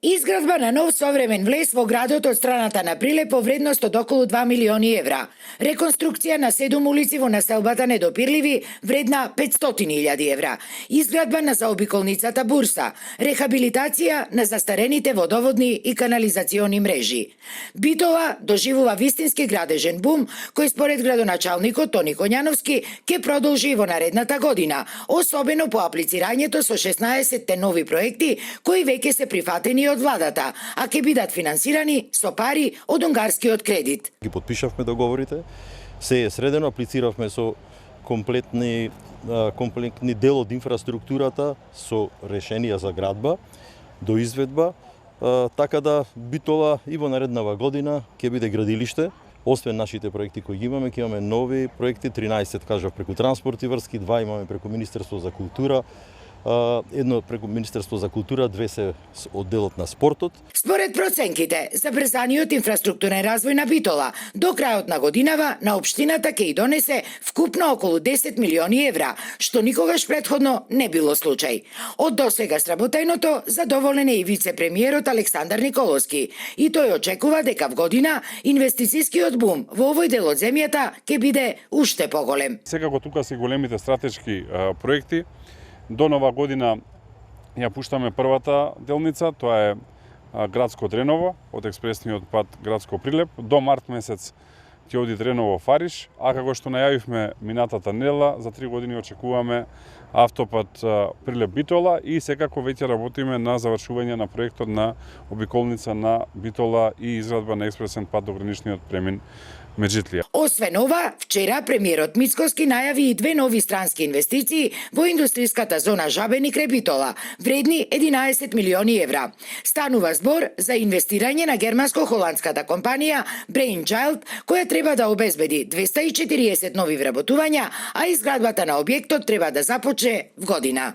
Изградба на нов современ влез во градот од страната на Прилеп во вредност од околу 2 милиони евра. Реконструкција на 7 улици во населбата Недопирливи вредна 500.000 евра. Изградба на заобиколницата Бурса. Рехабилитација на застарените водоводни и канализациони мрежи. Битола доживува вистински градежен бум, кој според градоначалникот Тони Коњановски ќе продолжи во наредната година, особено по аплицирањето со 16 нови проекти кои веќе се прифатени од владата, а ќе бидат финансирани со пари од унгарскиот кредит. Ги подпишавме договорите, се е средено, аплициравме со комплетни дел од инфраструктурата со решенија за градба до изведба, така да Битола и во нареднава година ќе биде градилиште. Освен нашите проекти кои ги имаме, ќе имаме нови проекти, 13 кажав преку транспорт и врски, 2 имаме преку Министерство за култура, едно преку Министерство за култура, 2 се од делот на спортот. Според проценките, за брзаниот инфраструктурен развој на Битола, до крајот на годинава на општината ќе и донесе вкупно околу 10 милиони евра, што никогаш претходно не било случај. Од досега сработајното задоволен е и вице-премиерот Александар Николовски, и тој очекува дека в година инвестицискиот бум во овој дел од земјата ќе биде уште поголем. Секако тука се големите стратешки проекти. До нова година ја пуштаме првата делница, тоа е Градско Дреново, од експресниот пат Градско Прилеп. До март месец ќе оди Дреново Фариш, а како што најавивме минатата недела, за 3 години очекуваме автопат Прилеп Битола и секако веќе работиме на завршување на проектот на обиколница на Битола и изградба на експресен пат до граничниот премин Меджитлија. Освен ова, вчера премиерот Мицкоски најави и 2 нови странски инвестиции во индустријската зона Жабени крај Битола, вредни 11 милиони евра. Станува збор за инвестирање на германско-холандската компанија Brainchild, која треба да обезбеди 240 нови вработувања, а изградбата на објектот треба да започне в година.